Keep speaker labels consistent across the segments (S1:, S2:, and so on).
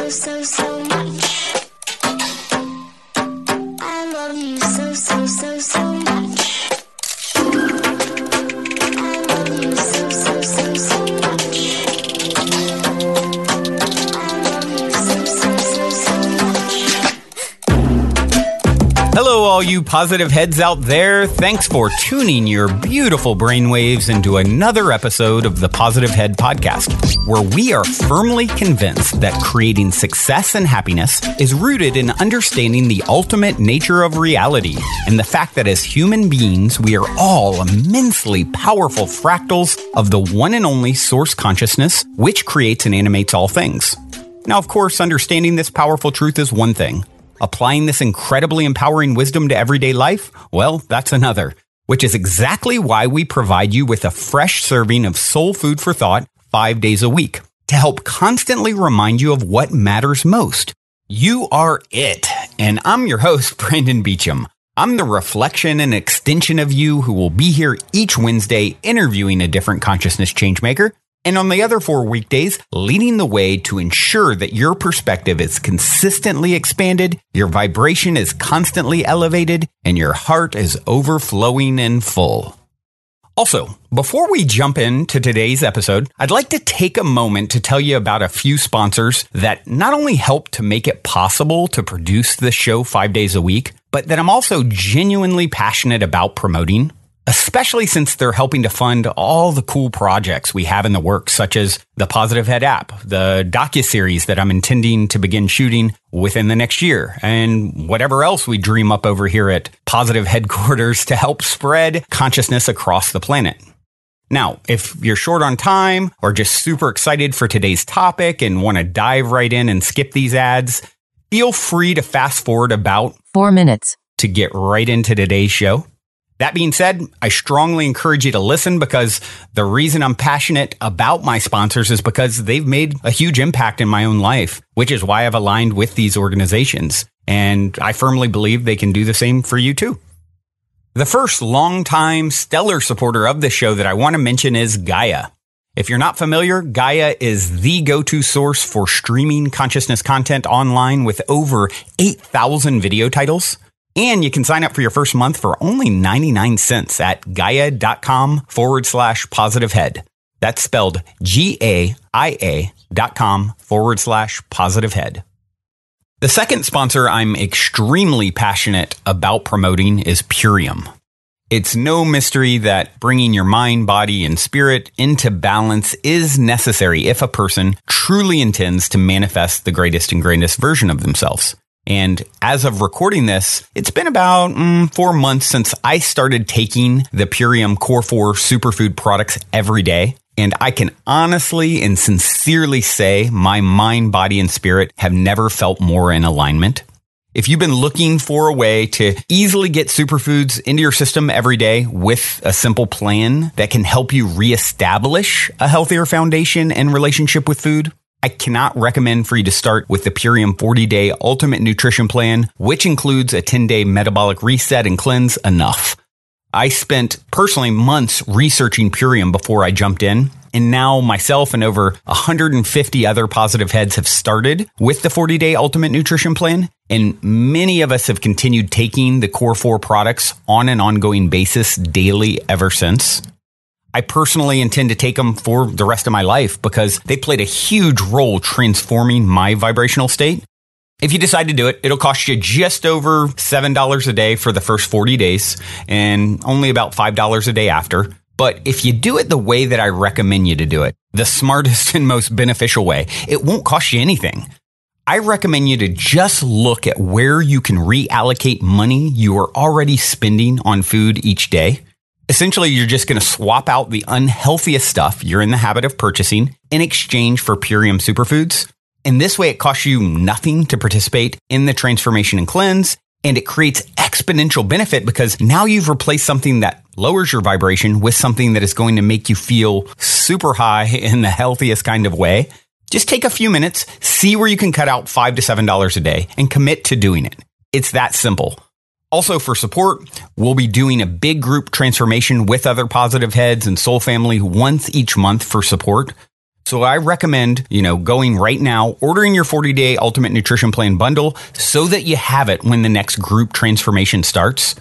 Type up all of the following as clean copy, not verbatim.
S1: so much. I love you so much. I love you so much. I love you so much.
S2: Hello, all you positive heads out there. Thanks for tuning your beautiful brainwaves into another episode of the Positive Head Podcast, where we are firmly convinced that creating success and happiness is rooted in understanding the ultimate nature of reality and the fact that as human beings, we are all immensely powerful fractals of the one and only source consciousness, which creates and animates all things. Now, of course, understanding this powerful truth is one thing. Applying this incredibly empowering wisdom to everyday life? Well, that's another, which is exactly why we provide you with a fresh serving of soul food for thought 5 days a week to help constantly remind you of what matters most. You are it. And I'm your host, Brandon Beecham. I'm the reflection and extension of you who will be here each Wednesday interviewing a different consciousness changemaker. And on the other 4 weekdays, leading the way to ensure that your perspective is consistently expanded, your vibration is constantly elevated, and your heart is overflowing and full. Also, before we jump into today's episode, I'd like to take a moment to tell you about a few sponsors that not only help to make it possible to produce this show 5 days a week, but that I'm also genuinely passionate about promoting, especially since they're helping to fund all the cool projects we have in the works, such as the Positive Head app, the docuseries that I'm intending to begin shooting within the next year, and whatever else we dream up over here at Positive Headquarters to help spread consciousness across the planet. Now, if you're short on time or just super excited for today's topic and want to dive right in and skip these ads, feel free to fast forward about
S3: 4 minutes
S2: to get right into today's show. That being said, I strongly encourage you to listen because the reason I'm passionate about my sponsors is because they've made a huge impact in my own life, which is why I've aligned with these organizations. And I firmly believe they can do the same for you too. The first longtime stellar supporter of the show that I want to mention is Gaia. If you're not familiar, Gaia is the go-to source for streaming consciousness content online with over 8,000 video titles. And you can sign up for your first month for only 99 cents at gaia.com/positivehead. That's spelled GAIA.com/positivehead. The second sponsor I'm extremely passionate about promoting is Purium. It's no mystery that bringing your mind, body, and spirit into balance is necessary if a person truly intends to manifest the greatest and greatest version of themselves. And as of recording this, it's been about 4 months since I started taking the Purium Core 4 superfood products every day. And I can honestly and sincerely say my mind, body, and spirit have never felt more in alignment. If you've been looking for a way to easily get superfoods into your system every day with a simple plan that can help you reestablish a healthier foundation and relationship with food, I cannot recommend for you to start with the Purium 40-Day Ultimate Nutrition Plan, which includes a 10-day metabolic reset and cleanse enough. I spent personally months researching Purium before I jumped in, and now myself and over 150 other positive heads have started with the 40-Day Ultimate Nutrition Plan, and many of us have continued taking the Core 4 products on an ongoing basis daily ever since. I personally intend to take them for the rest of my life because they played a huge role transforming my vibrational state. If you decide to do it, it'll cost you just over $7 a day for the first 40 days and only about $5 a day after. But if you do it the way that I recommend you to do it, the smartest and most beneficial way, it won't cost you anything. I recommend you to just look at where you can reallocate money you are already spending on food each day. Essentially, you're just going to swap out the unhealthiest stuff you're in the habit of purchasing in exchange for Purium superfoods. And this way, it costs you nothing to participate in the transformation and cleanse. And it creates exponential benefit because now you've replaced something that lowers your vibration with something that is going to make you feel super high in the healthiest kind of way. Just take a few minutes, see where you can cut out $5 to $7 a day and commit to doing it. It's that simple. Also, for support, we'll be doing a big group transformation with other positive heads and soul family once each month for support. So I recommend, going right now, ordering your 40-day Ultimate Nutrition Plan bundle so that you have it when the next group transformation starts.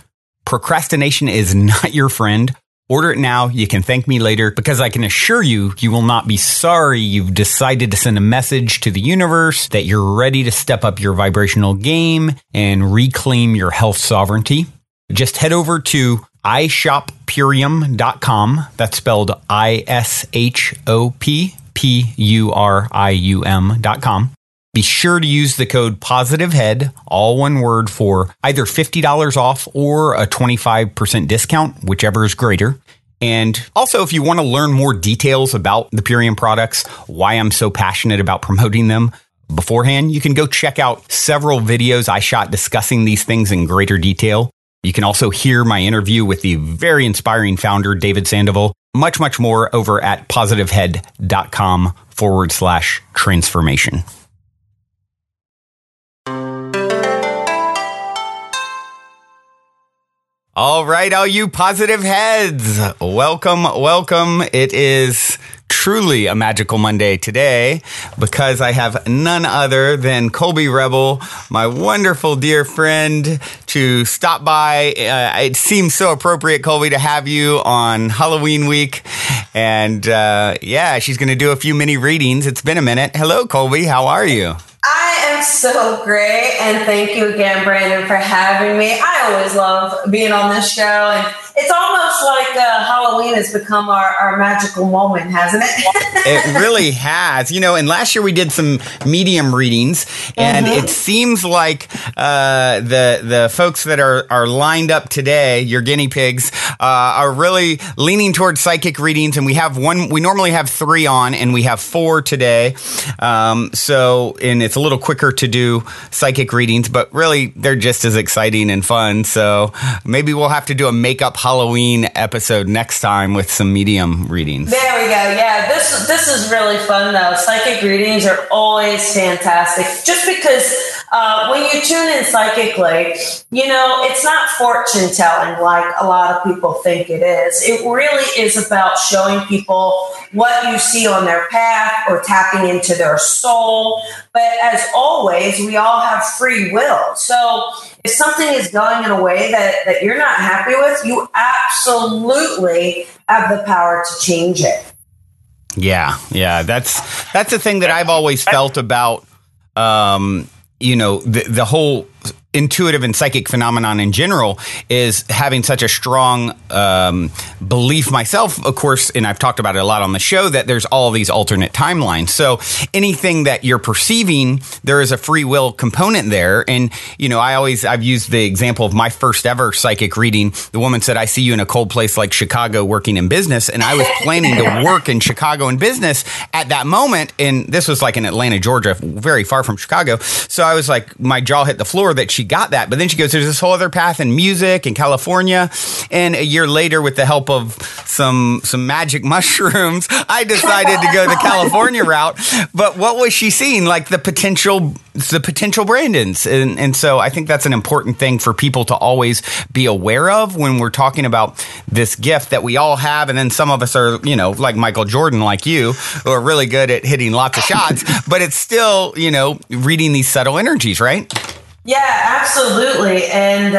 S2: Procrastination is not your friend. Order it now. You can thank me later, because I can assure you, you will not be sorry you've decided to send a message to the universe that you're ready to step up your vibrational game and reclaim your health sovereignty. Just head over to ishoppurium.com. That's spelled ISHOPPURIUM.com. Be sure to use the code POSITIVEHEAD, all one word, for either $50 off or a 25% discount, whichever is greater. And also, if you want to learn more details about the Purium products, why I'm so passionate about promoting them beforehand, you can go check out several videos I shot discussing these things in greater detail. You can also hear my interview with the very inspiring founder, David Sandoval. Much, much more over at positivehead.com/transformation. All right, all you positive heads, welcome, welcome. It is truly a magical Monday today, because I have none other than Colby Rebel, my wonderful dear friend, to stop by. It seems so appropriate, Colby, to have you on Halloween week. And she's going to do a few mini readings. It's been a minute. Hello, Colby. How are you?
S3: I am so great, and thank you again, Brandon, for having me. I always love being on this show, and it's almost like Halloween has become our magical moment, hasn't it?
S2: It really has. And last year we did some medium readings, and it seems like the folks that are lined up today, your guinea pigs, are really leaning towards psychic readings, and we have one. We normally have 3 on, and we have 4 today. And it's a little quicker to do psychic readings, but really they're just as exciting and fun. So maybe we'll have to do a makeup Halloween episode next time with some medium readings.
S3: There we go. Yeah, this is really fun though. Psychic readings are always fantastic, just because when you tune in psychically, it's not fortune telling like a lot of people think it is. It really is about showing people what you see on their path or tapping into their soul. But as always, we all have free will. So if something is going in a way that you're not happy with, you absolutely have the power to change it.
S2: Yeah. That's the thing that I've always felt about, the whole intuitive and psychic phenomenon in general is having such a strong belief myself, of course, and I've talked about it a lot on the show, that there's all these alternate timelines. So anything that you're perceiving, there is a free will component there. And, I've used the example of my first ever psychic reading. The woman said, I see you in a cold place like Chicago working in business. And I was planning to work in Chicago in business at that moment. And this was like in Atlanta, Georgia, very far from Chicago. So I was like, my jaw hit the floor that she got that. But then she goes, there's this whole other path in music in California. And a year later, with the help of some magic mushrooms, I decided to go the California route. But what was she seeing? Like the potential Brandons. And so I think that's an important thing for people to always be aware of when we're talking about this gift that we all have. And then some of us are, like Michael Jordan, like you, who are really good at hitting lots of shots. But it's still, reading these subtle energies, right?
S3: Yeah, absolutely. And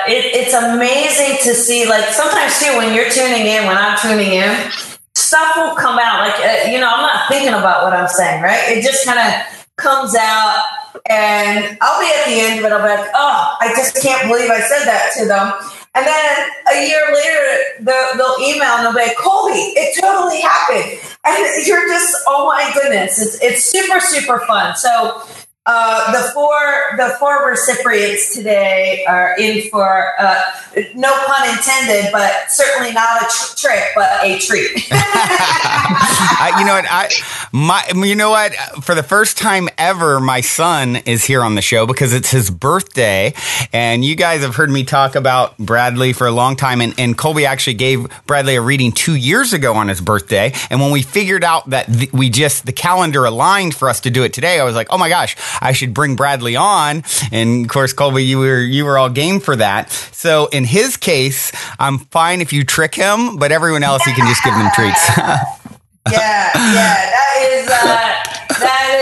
S3: it's amazing to see, like, sometimes too, when you're tuning in, when I'm tuning in, stuff will come out. Like, I'm not thinking about what I'm saying, right? It just kind of comes out, and I'll be at the end of it. I'll be like, oh, I just can't believe I said that to them. And then a year later, they'll email and they'll be like, Colby, it totally happened. And you're just, oh my goodness, it's super, super fun. So the four recipients today are in for no pun intended, but certainly not a trick, but a treat.
S2: You know what? For the first time ever, my son is here on the show because it's his birthday, and you guys have heard me talk about Bradley for a long time. And Colby actually gave Bradley a reading 2 years ago on his birthday. And when we figured out that the calendar aligned for us to do it today, I was like, oh my gosh, I should bring Bradley on. And of course, Colby, you were all game for that. So in his case, I'm fine if you trick him, but everyone else, you can just give them treats.
S3: That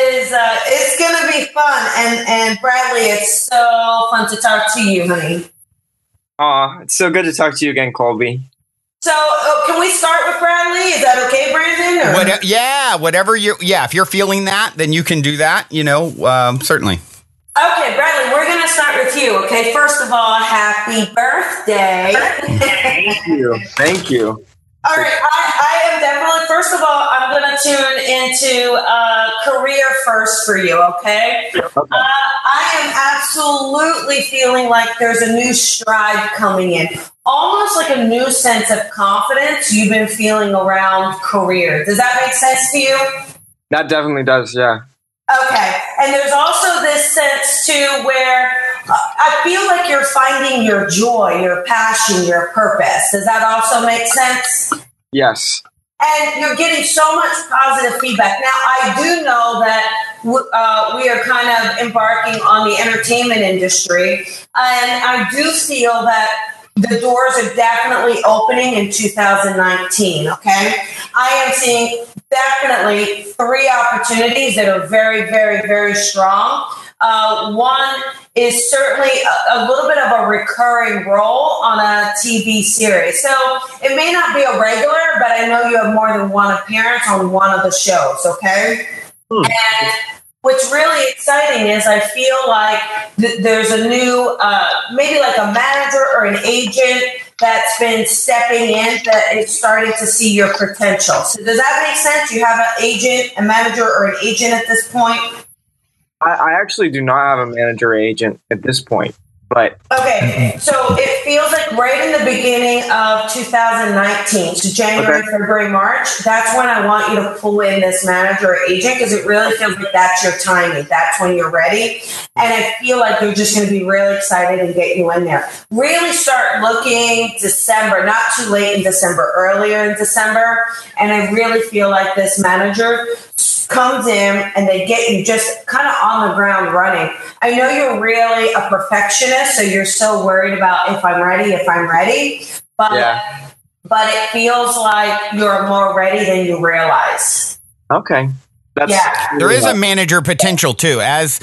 S3: is, it's going to be fun. And Bradley, it's so fun to talk to you, honey.
S4: Aw, it's so good to talk to you again, Colby.
S3: So, can we start with Bradley? Is that okay, Brandon?
S2: Whatever if you're feeling that, then you can do that, certainly.
S3: Okay, Bradley, we're going to start with you, okay? First of all, happy birthday.
S4: Thank you.
S3: All right, I am definitely, first of all, I'm going to tune into career first for you, okay? I am absolutely feeling like there's a new stride coming in, almost like a new sense of confidence you've been feeling around career. Does that make sense to you?
S4: That definitely does, yeah.
S3: Okay, and there's also this sense too where I feel like you're finding your joy, your passion, your purpose. Does that also make sense?
S4: Yes.
S3: And you're getting so much positive feedback. Now, I do know that we are kind of embarking on the entertainment industry, and I do feel that the doors are definitely opening in 2019, okay? I am seeing definitely 3 opportunities that are very, very, very strong. One is certainly a little bit of a recurring role on a TV series. So it may not be a regular, but I know you have more than one appearance on one of the shows, okay? And what's really exciting is I feel like there's a new, maybe like a manager or an agent that's been stepping in that is starting to see your potential. So does that make sense? You have an agent, a manager, or an agent at this point?
S4: I actually do not have a manager or agent at this point, but...
S3: Okay, so it feels like right in the beginning of 2019, so January, February, March, that's when I want you to pull in this manager or agent because it really feels like that's your timing. That's when you're ready. And I feel like they're just going to be really excited and get you in there. Really start looking December, not too late in December, earlier in December. And I really feel like this manager comes in and they get you just kind of on the ground running. I know you're really a perfectionist, so you're so worried about if I'm ready, but it feels like you're more ready than you realize.
S4: Okay.
S2: There is a manager potential too. As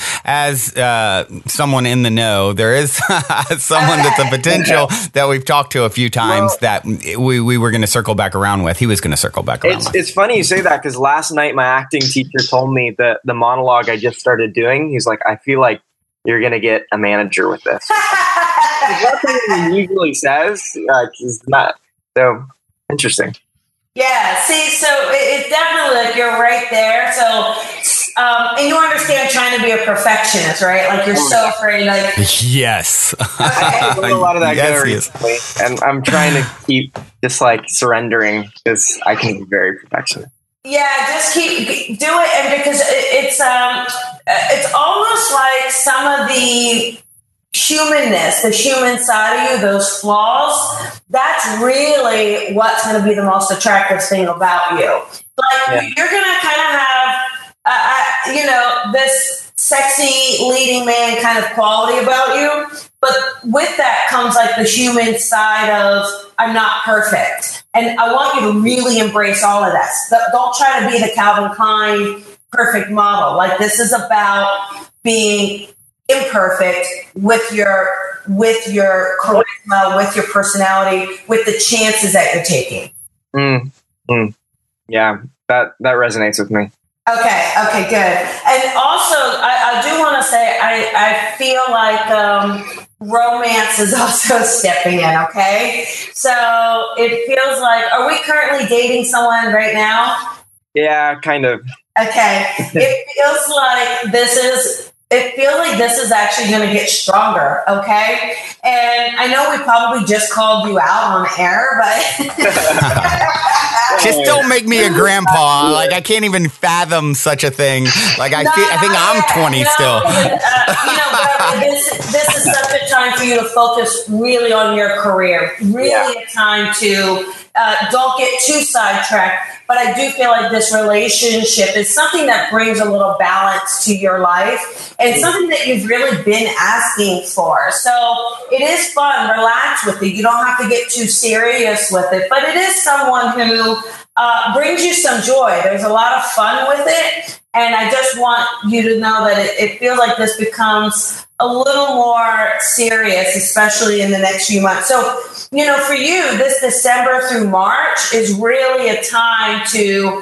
S2: someone in the know, there is someone that's a potential that we've talked to a few times that we were going to circle back around with. He was going to circle back around with.
S4: It's funny you say that because last night my acting teacher told me that the monologue I just started doing, he's like, I feel like you're going to get a manager with this. That's what he usually says. He's not. So interesting.
S3: Yeah, see, so it's definitely like you're right there. So, and you understand trying to be a perfectionist, right? Like you're so afraid, like...
S2: Yes.
S4: I learned a lot of that recently, and I'm trying to keep just like surrendering because I can be very perfectionist.
S3: Yeah, just do it, and because it's almost like some of the humanness, the human side of you, those flaws, that's really what's going to be the most attractive thing about you. Like, you're going to kind of have, this sexy leading man kind of quality about you. But with that comes like the human side of, I'm not perfect. And I want you to really embrace all of that. Don't try to be the Calvin Klein perfect model. Like, this is about being imperfect with your charisma, with your personality, with the chances that you're taking.
S4: Yeah, that resonates with me.
S3: Okay, good. And also, I do want to say, I feel like romance is also stepping in, okay? So it feels like, are we currently dating someone right now?
S4: Yeah, kind of.
S3: Okay. It feels like this is actually going to get stronger, okay? And I know we probably just called you out on air, but...
S2: Just don't make me a grandpa. Like, I can't even fathom such a thing. Like, I think I'm 20 still.
S3: This is such a time for you to focus really on your career. Really a time to don't get too sidetracked. But I do feel like this relationship is something that brings a little balance to your life and something that you've really been asking for. So it is fun. Relax with it. You don't have to get too serious with it. But it is someone who brings you some joy. There's a lot of fun with it. And I just want you to know that it feels like this becomes a little more serious, especially in the next few months. So, for you, this December through March is really a time to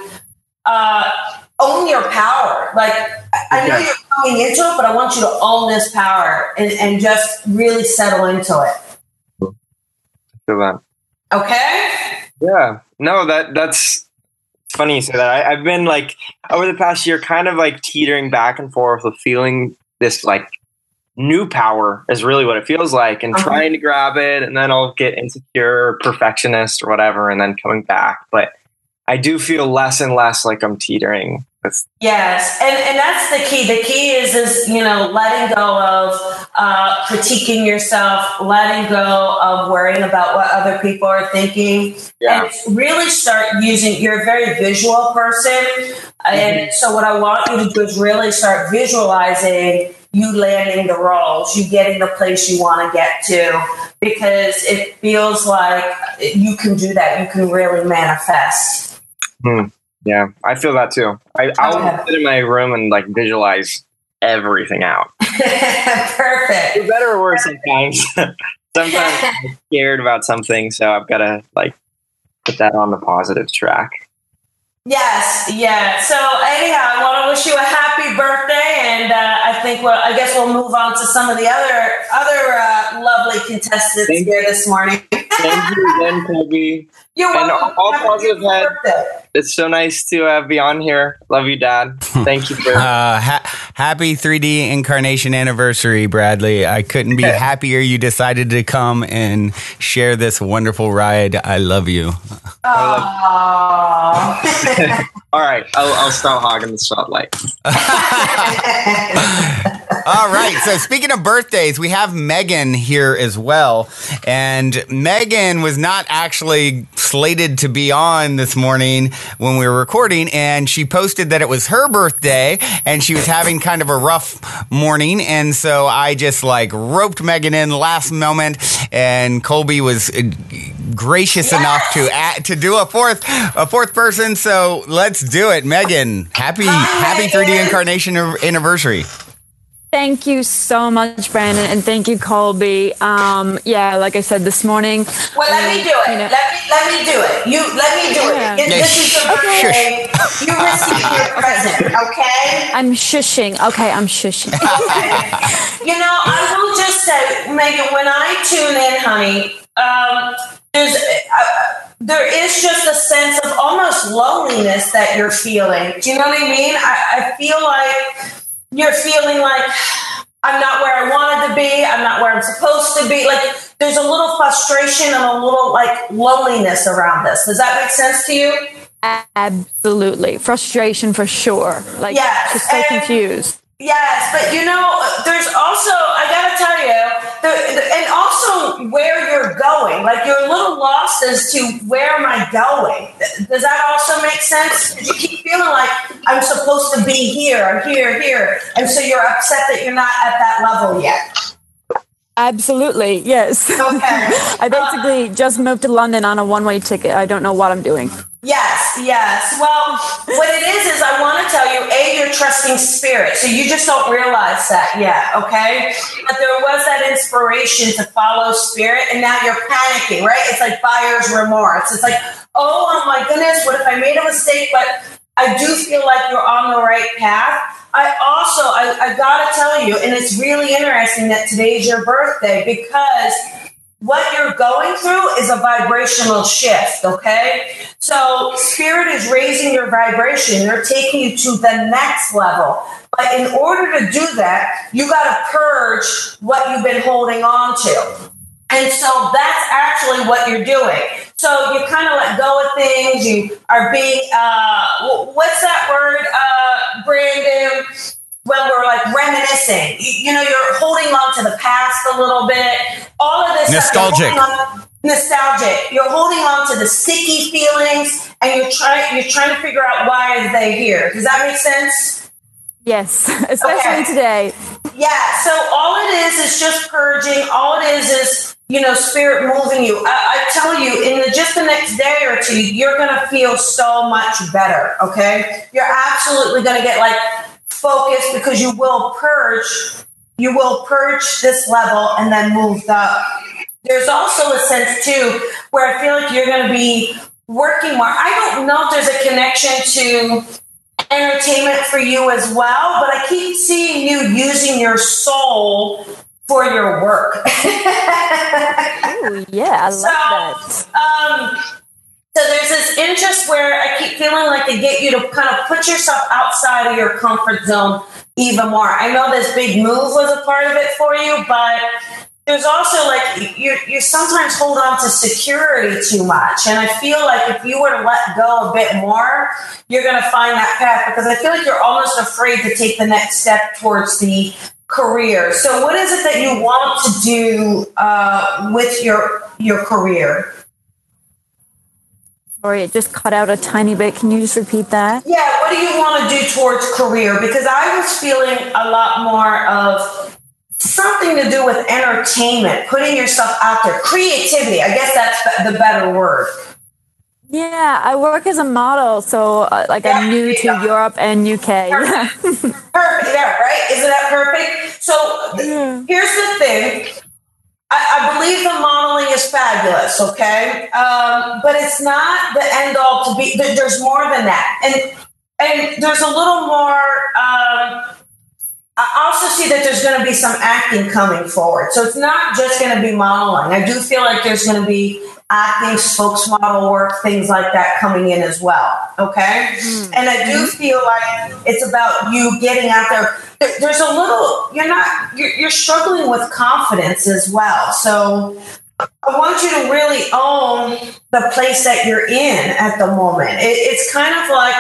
S3: own your power. Like, I know you're coming into it, but I want you to own this power and just really settle into it.
S4: Feel that.
S3: Okay?
S4: Yeah. No, that's funny you say that. I've been like over the past year kind of like teetering back and forth with feeling this like new power is really what it feels like, and trying to grab it, and then I'll get insecure, perfectionist or whatever, and then coming back. But I do feel less and less like I'm teetering.
S3: Yes, and that's the key. The key is letting go of critiquing yourself, letting go of worrying about what other people are thinking, and really start using. You're a very visual person, and so what I want you to do is really start visualizing you landing the roles, you getting the place you want to get to, because it feels like you can do that. You can really manifest.
S4: Yeah, I feel that too. I'll sit in my room and like visualize everything out.
S3: Perfect.
S4: For better or worse sometimes. Sometimes I'm scared about something, so I've got to like put that on the positive track.
S3: Yes, yeah. So anyhow, I want to wish you a happy birthday, and I guess we'll move on to some of the other lovely contestants here this morning.
S4: Thank you again, Colby.
S3: You're welcome.
S4: And all positive head. It's so nice to be on here. Love you, Dad. Thank you for
S2: happy 3D incarnation anniversary, Bradley. I couldn't be happier you decided to come and share this wonderful ride. I love you.
S4: All right, I'll stop hogging the spotlight.
S2: All right, so speaking of birthdays, we have Megan here as well. And Megan was not actually slated to be on this morning when we were recording, and she posted that it was her birthday and she was having kind of a rough morning. And so I just like roped Megan in last moment, and Colby was gracious enough to do a fourth person. So let's do it. Megan, happy 3D incarnation anniversary.
S5: Thank you so much, Brandon, and thank you, Colby. Like I said this morning.
S3: Well, let me do it. Let me do it. Let me do it. This is your birthday. You receive your present, okay?
S5: I'm shushing. Okay, I'm shushing.
S3: Okay. I will just say, Megan, when I tune in, honey, there is just a sense of almost loneliness that you're feeling. Do you know what I mean? I feel like you're feeling like I'm not where I wanted to be. I'm not where I'm supposed to be. Like there's a little frustration and a little like loneliness around this. Does that make sense to you?
S5: Absolutely. Frustration for sure. Like just so confused.
S3: Yes, but there's also, I gotta tell you, and also where you're going. Like you're a little lost as to where am I going? Does that also make sense? You keep feeling like I'm supposed to be here, here, and so you're upset that you're not at that level yet.
S5: Absolutely, yes.
S3: Okay.
S5: I basically just moved to London on a one-way ticket. I don't know what I'm doing.
S3: Yes. Well, what it is I want to tell you, you're trusting spirit. So you just don't realize that yet, okay? But there was that inspiration to follow spirit, and now you're panicking, right? It's like buyer's remorse. It's like, oh my goodness, what if I made a mistake? But I do feel like you're on the right path. I gotta tell you, and it's really interesting that today's your birthday, because what you're going through is a vibrational shift, okay? So spirit is raising your vibration. They're taking you to the next level. But in order to do that, you got to purge what you've been holding on to. And so that's actually what you're doing. So you kind of let go of things. You are being, what's that word, Brandon? When we're like reminiscing, you're holding on to the past a little bit. All of this
S2: nostalgic.
S3: Nostalgic. You're holding on to the sticky feelings, and you're trying to figure out why are they here. Does that make sense?
S5: Yes, especially today.
S3: Yeah. So all it is just purging. All it is spirit moving you. I tell you, in just the next day or two, you're going to feel so much better. Okay. You're absolutely going to get like focused because you will purge this level and then move up. There's also a sense too, where I feel like you're going to be working more. I don't know if there's a connection to entertainment for you as well, but I keep seeing you using your soul for your work.
S5: Oh, yeah, I love that.
S3: So there's this interest where I keep feeling like they get you to kind of put yourself outside of your comfort zone even more. I know this big move was a part of it for you, but there's also like you sometimes hold on to security too much. And I feel like if you were to let go a bit more, you're going to find that path, because I feel like you're almost afraid to take the next step towards the career. So what is it that you want to do with your career?
S5: Sorry, it just cut out a tiny bit. Can you just repeat that?
S3: Yeah, what do you want to do towards career? Because I was feeling a lot more of something to do with entertainment, putting yourself out there, creativity. I guess that's the better word.
S5: Yeah, I work as a model, so I'm new to Europe and UK.
S3: Perfect. Yeah, right? Isn't that perfect? So here's the thing. I believe the modeling is fabulous, okay? But it's not the end all to be. There's more than that. And there's a little more. I also see that there's going to be some acting coming forward. So it's not just going to be modeling. I do feel like there's going to be acting, spokesmodel work, things like that coming in as well. Okay. Mm-hmm. And I do feel like it's about you getting out there. There's a little, you're struggling with confidence as well. So I want you to really own the place that you're in at the moment. It's kind of like,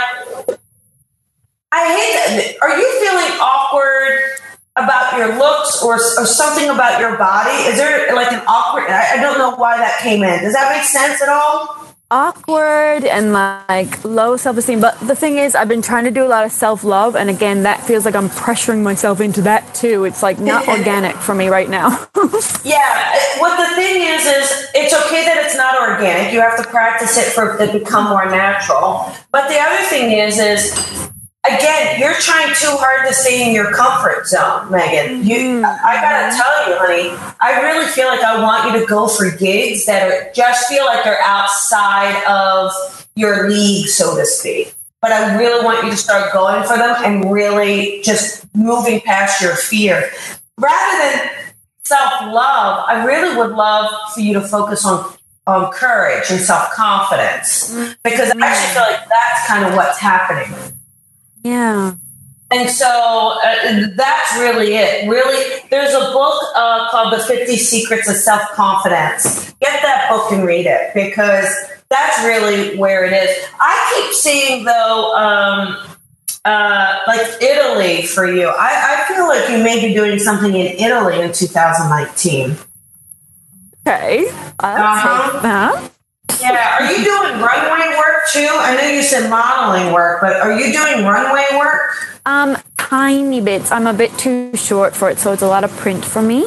S3: I hate that. Are you feeling awkward about your looks or something about your body? Is there like an awkward, I don't know why that came in. Does that make sense at all?
S5: Awkward and like low self-esteem. But the thing is, I've been trying to do a lot of self-love. And again, that feels like I'm pressuring myself into that too. It's like not organic for me right now.
S3: Yeah. What the thing is it's okay that it's not organic. You have to practice it for it to become more natural. But the other thing is again, you're trying too hard to stay in your comfort zone, Megan. I gotta tell you, honey, I really feel like I want you to go for gigs that just feel like they're outside of your league, so to speak. But I really want you to start going for them and really just moving past your fear. Rather than self-love, I really would love for you to focus on courage and self-confidence, because I actually feel like that's kind of what's happening.
S5: Yeah.
S3: And so that's really it. Really, there's a book called The 50 Secrets of Self-Confidence. Get that book and read it, because that's really where it is. I keep seeing, though, like Italy for you. I feel like you may be doing something in Italy in 2019.
S5: Okay. I'll take that.
S3: Yeah, are you doing runway work too? I know you said modeling work, but are you doing runway work?
S5: Tiny bits. I'm a bit too short for it, so it's a lot of print for me.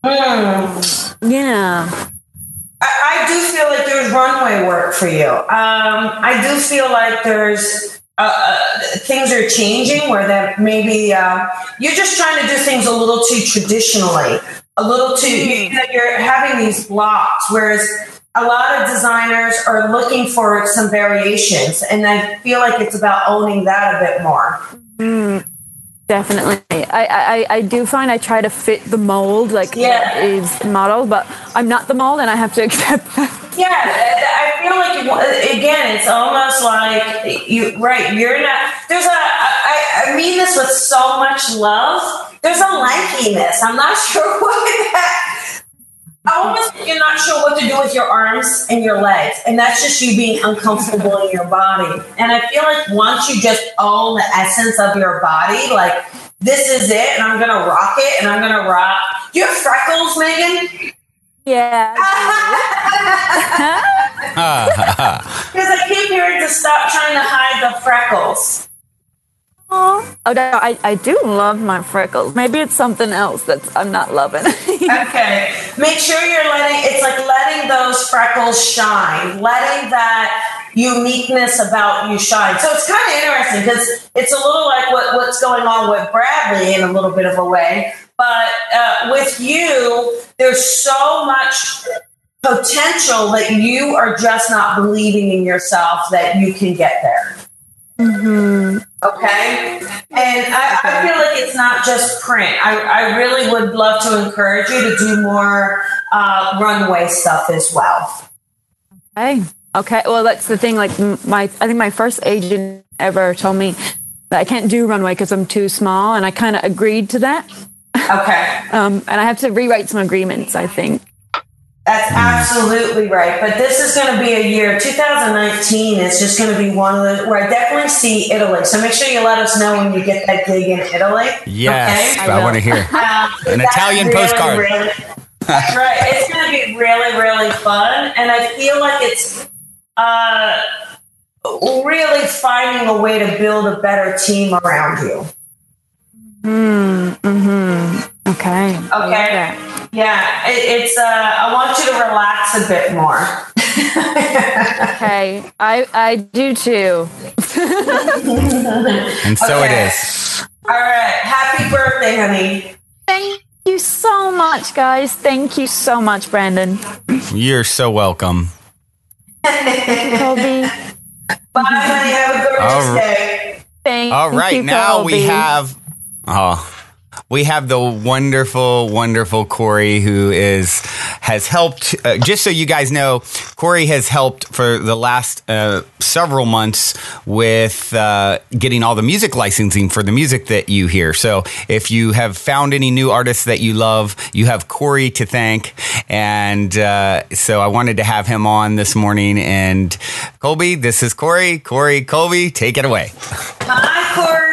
S5: Yeah.
S3: I do feel like there's runway work for you. I do feel like there's things are changing where that maybe you're just trying to do things a little too traditionally, a little too. You're having these blocks, whereas a lot of designers are looking for some variations, and I feel like it's about owning that a bit more.
S5: Definitely. I do find I try to fit the mold, like is model, but I'm not the mold, and I have to accept that.
S3: Yeah, I feel like, again, it's almost like you're not, I mean this with so much love, there's a lankiness. I'm not sure why that. Almost you're not sure what to do with your arms and your legs, and that's just you being uncomfortable in your body. And I feel like once you just own the essence of your body, like this is it, and I'm gonna rock it, and I'm gonna rock. Do you have freckles, Megan?
S5: Yeah.
S3: Because I keep hearing to stop trying to hide the freckles.
S5: Oh, no, I do love my freckles. Maybe it's something else that I'm not loving.
S3: Okay. Make sure you're letting those freckles shine, letting that uniqueness about you shine. So it's kind of interesting because it's a little like what's going on with Bradley in a little bit of a way. But with you, there's so much potential that you are just not believing in yourself that you can get there. Mm-hmm. Okay. And I feel like it's not just print. I really would love to encourage you to do more runway stuff as well.
S5: Okay. Well, that's the thing. Like I think my first agent ever told me that I can't do runway because I'm too small, and I kind of agreed to that.
S3: Okay.
S5: And I have to rewrite some agreements, I think.
S3: That's absolutely right. But this is going to be a year, 2019 is just going to be one of the, where I definitely see Italy. So make sure you let us know when you get that gig in Italy.
S2: Yes,
S3: okay?
S2: I want to hear. An Italian
S3: really,
S2: postcard.
S3: Really, that's right. It's going to be really, really fun. And I feel like it's really finding a way to build a better team around you.
S5: Okay.
S3: Yeah, it's. I want you to relax a bit more.
S5: Okay, I do too.
S2: And so it is.
S3: All right. Happy birthday, honey.
S5: Thank you so much, guys. Thank you so much, Brandon.
S2: You're so welcome.
S5: Colby.
S3: Bye, honey. Have a gorgeous day.
S5: Thank
S2: All right,
S5: you,
S2: now
S5: Colby.
S2: we have the wonderful, wonderful Corey, who has helped. Just so you guys know, Corey has helped for the last several months with getting all the music licensing for the music that you hear. So if you have found any new artists that you love, you have Corey to thank. And so I wanted to have him on this morning. And Colby, this is Corey. Colby, take it away.
S3: Hi, Corey.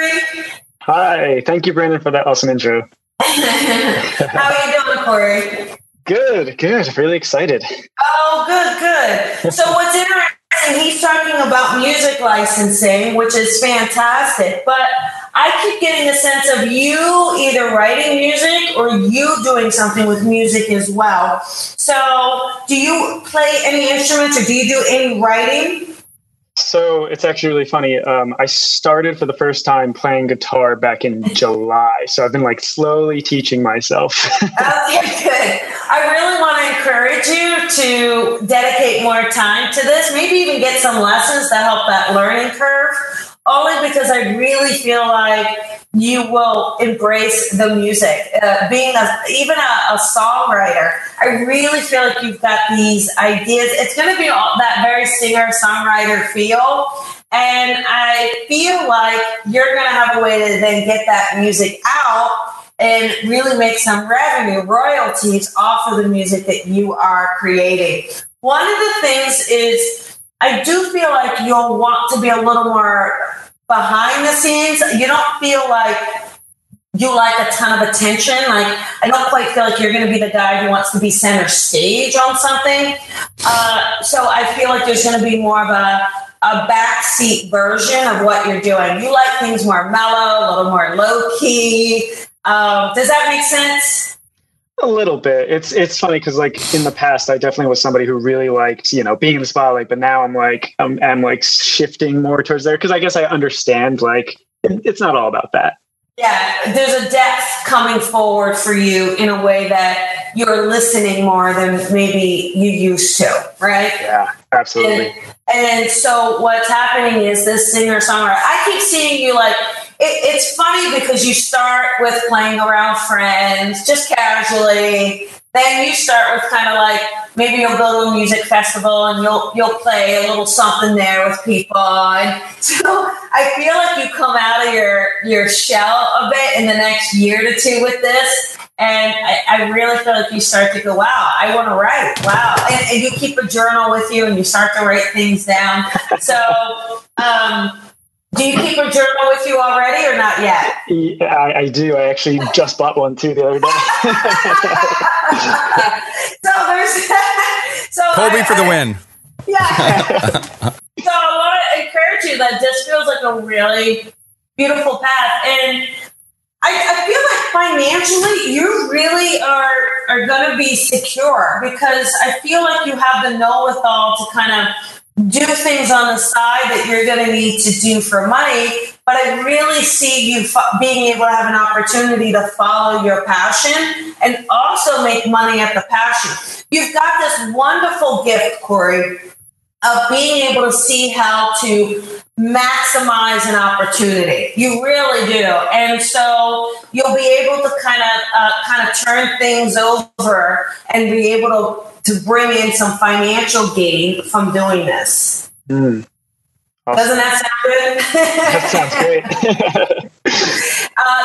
S6: Hi, thank you, Brandon, for that awesome intro.
S3: How are you doing, Corey?
S6: Good. Really excited.
S3: Oh, good. So what's interesting, he's talking about music licensing, which is fantastic, but I keep getting a sense of you either writing music or you doing something with music as well. So do you play any instruments or do you do any writing?
S6: So it's actually really funny. I started for the first time playing guitar back in July. So I've been slowly teaching myself.
S3: Okay, good. I really want to encourage you to dedicate more time to this, maybe even get some lessons to help that learning curve, only because I really feel like you will embrace the music. Being even a songwriter, I really feel like you've got these ideas. It's going to be that very singer-songwriter feel. And I feel like you're going to have a way to then get that music out and really make some revenue, royalties off of the music that you are creating. One of the things is I do feel like you'll want to be a little more behind the scenes. You don't feel like you like a ton of attention. I don't quite feel like you're going to be the guy who wants to be center stage on something. So I feel like there's going to be more of a backseat version of what you're doing. You like things more mellow, a little more low key. Does that make sense?
S6: A little bit. It's funny because in the past I definitely was somebody who really liked being in the spotlight, but now I'm shifting more towards there because I guess I understand it's not all about that.
S3: Yeah, there's a depth coming forward for you in a way that you're listening more than maybe you used to, right?
S6: Yeah, absolutely.
S3: And so what's happening is this singer-songwriter, I keep seeing you it's funny because you start with playing around friends, just casually. Then you start with kind of maybe you'll go to a music festival and you'll play a little something there with people. And so I feel like you come out of your shell a bit in the next year to two with this. And I really feel like you start to go, wow, I want to write. Wow. And you keep a journal with you and you start to write things down. So, do you keep a journal with you already or not yet?
S6: Yeah, I do. I actually just bought one too the other day.
S3: So
S2: Colby for the win.
S3: Yeah. So I want to encourage you that this feels like a really beautiful path. And I feel like financially, you really are going to be secure, because I feel like you have the know-with-all to kind of do things on the side that you're going to need to do for money. But I really see you being able to have an opportunity to follow your passion and also make money at the passion. You've got this wonderful gift, Corey, of being able to see how to maximize an opportunity. You really do. And so you'll be able to kind of turn things over and be able to bring in some financial gain from doing this. Awesome. Doesn't that sound good?
S6: That sounds great.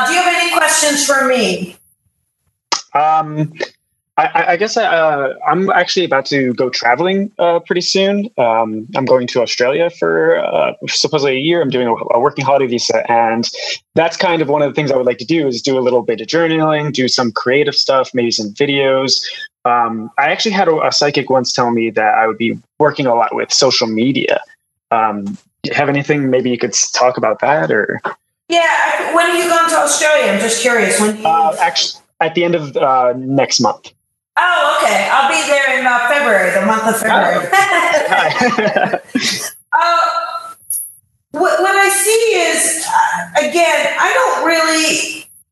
S3: Do you have any questions for me?
S6: I guess I'm actually about to go traveling pretty soon. I'm going to Australia for supposedly a year. I'm doing a working holiday visa, and that's kind of one of the things I would like to do is do a little bit of journaling, do some creative stuff, maybe some videos. I actually had a psychic once tell me that I would be working a lot with social media. Do you have anything maybe you could talk about that? Or
S3: Yeah, when are you going to Australia? I'm just curious. When
S6: actually, at the end of next month.
S3: Oh, okay. I'll be there in February, the month of February. What I see is, again,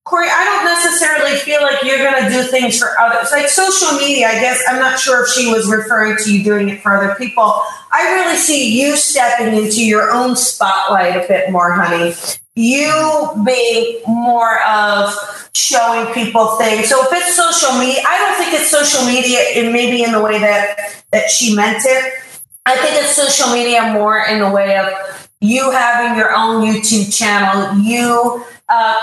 S3: Corey, I don't necessarily feel like you're going to do things for others. Like social media, I guess, I'm not sure if she was referring to you doing it for other people. I really see you stepping into your own spotlight a bit more, honey. You being more of showing people things. So if it's social media, I don't think it's social media maybe in the way that she meant it. I think it's social media more in the way of you having your own YouTube channel, you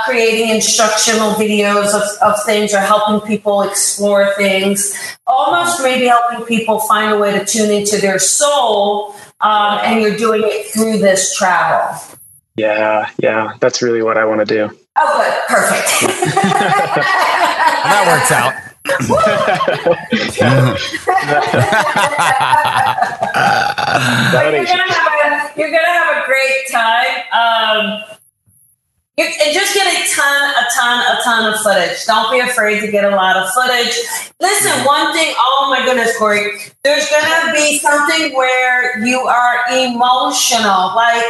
S3: creating instructional videos of things or helping people explore things, almost maybe helping people find a way to tune into their soul, and you're doing it through this travel.
S6: Yeah, that's really what I want to do.
S3: Oh, good. Perfect.
S2: That works out.
S3: You're gonna have a great time. And just get a ton of footage. Don't be afraid to get a lot of footage. Listen, one thing, oh my goodness, Corey, there's gonna be something where you are emotional. Like,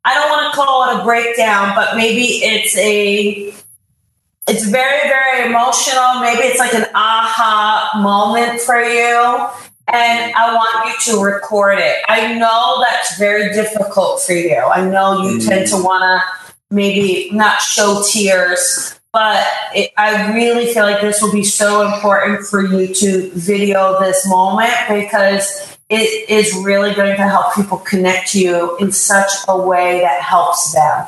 S3: I don't want to call it a breakdown, but maybe it's very, very emotional. Maybe it's like an aha moment for you. And I want you to record it. I know that's very difficult for you. I know you tend to want to maybe not show tears, but I really feel like this will be so important for you to video this moment, because it is really going to help people connect to you in such a way that helps them.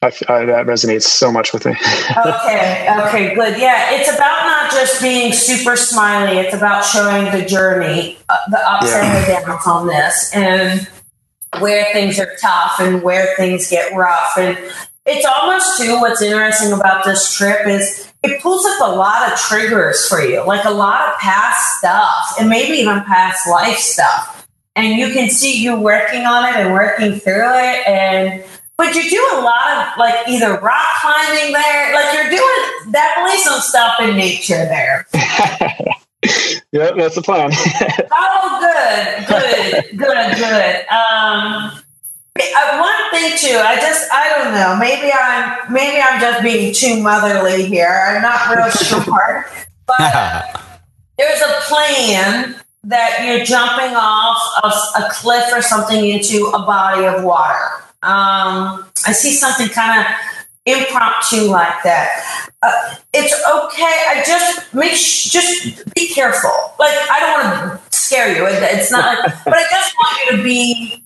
S6: That resonates so much with me.
S3: Okay, good. Yeah, it's about not just being super smiley. It's about showing the journey, the ups and the downs on this, and where things are tough and where things get rough. And it's almost, too, what's interesting about this trip is it pulls up a lot of triggers for you, like a lot of past stuff and maybe even past life stuff. And you can see you working on it and working through it. But you do a lot of like either rock climbing there, like you're doing definitely some stuff in nature there.
S6: Yeah, that's the plan.
S3: Oh, good. One thing too, I don't know. Maybe I'm just being too motherly here. I'm not real sure, but there's a plan that you're jumping off of a cliff or something into a body of water. I see something kind of impromptu like that. It's okay. I just be careful. Like, I don't want to scare you. It's not like, but I just want you to be.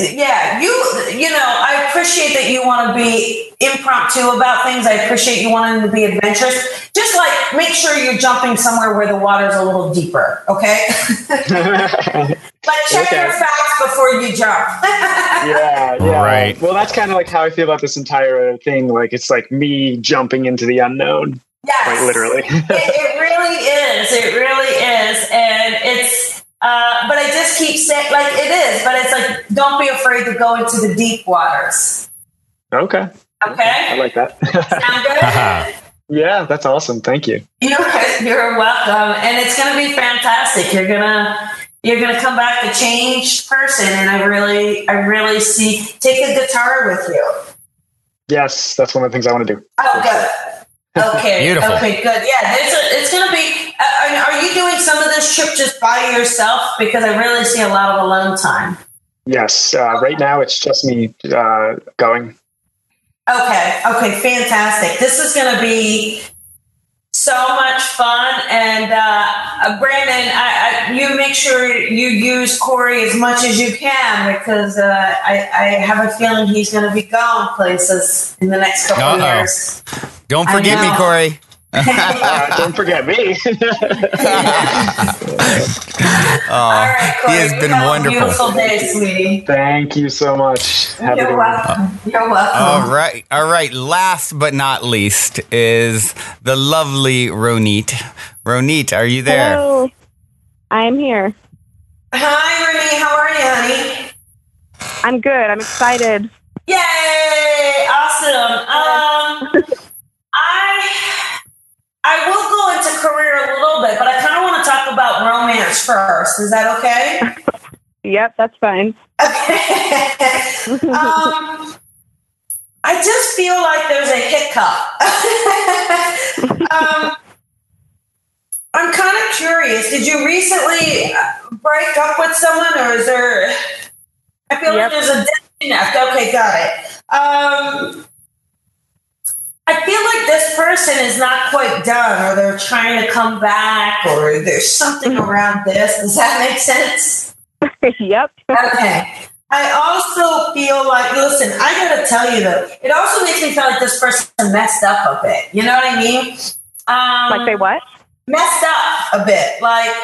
S3: Yeah, you know, I appreciate that you want to be impromptu about things. I appreciate you wanting to be adventurous. Just like make sure you're jumping somewhere where the water's a little deeper, okay? Like check your facts before you jump.
S6: Yeah.
S2: Right.
S6: Well, that's kind of like how I feel about this entire thing. Like it's like me jumping into the unknown.
S3: Yes.
S6: Quite literally.
S3: It really is. It really is. And it's but I just keep saying, like, it is, but it's like, don't be afraid to go into the deep waters.
S6: Okay.
S3: Okay.
S6: I like that.
S3: Sound good?
S6: Yeah, that's awesome. Thank you.
S3: You're welcome. And it's going to be fantastic. You're going to come back a changed person. And I really see, take a guitar with you.
S6: Yes, that's one of the things I want to do.
S3: Oh, good. Okay.
S2: Beautiful.
S3: Okay, good. Yeah, it's going to be, are you doing some of this trip just by yourself? Because I really see a lot of alone time.
S6: Yes. Right now, it's just me going.
S3: Okay, fantastic. This is going to be so much fun. And Brandon, you make sure you use Corey as much as you can, because I have a feeling he's going to be going places in the next couple of years.
S2: Don't forget me, Corey.
S6: Don't forget me.
S3: All right, Corey,
S2: he has been wonderful.
S3: Beautiful day, sweetie.
S6: Thank you so much.
S3: You're welcome. You're welcome.
S2: All right. Last but not least is the lovely Roniit. Roniit, are you there?
S7: Hello. I'm here.
S3: Hi, Roniit. How are you, honey?
S7: I'm good. I'm excited.
S3: Yay! Awesome. I will go into career a little bit, but I kind of want to talk about romance first. Is that okay?
S7: Yep, that's fine.
S3: Okay. I just feel like there's a hiccup. I'm kind of curious. Did you recently break up with someone, or is there? I feel like there's a disconnect. Okay, got it. I feel like this person is not quite done, or they're trying to come back, or there's something around this. Does that make sense?
S7: Yep.
S3: Okay. I also feel like, listen, I got to tell you though, it also makes me feel like this person messed up a bit. You know what I mean?
S7: Like they what?
S3: Messed up a bit. Like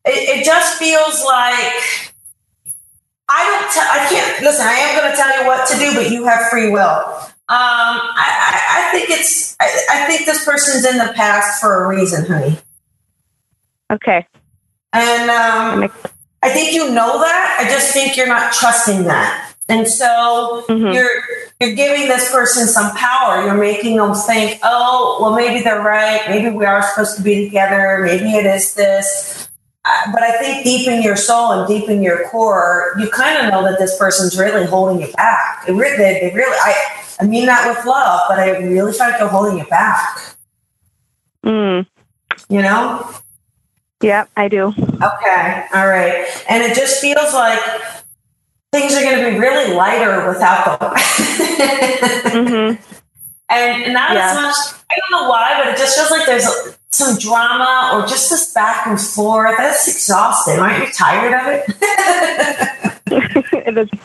S3: it just feels like I can't listen. I am going to tell you what to do, but you have free will. I think this person's in the past for a reason, honey.
S7: Okay.
S3: And I think you know that. I just think you're not trusting that. And so you're giving this person some power. You're making them think, oh, well, maybe they're right. Maybe we are supposed to be together. Maybe it is this. But I think deep in your soul and deep in your core, you kind of know that this person's really holding you back. They really, I mean that with love, but I really feel like they're holding you back. You know?
S7: Yeah, I do.
S3: Okay. All right. And it just feels like things are going to be really lighter without them. And not as much, I don't know why, but it just feels like there's some drama or just this back and forth. That's exhausting. Aren't you tired of it?
S7: It is a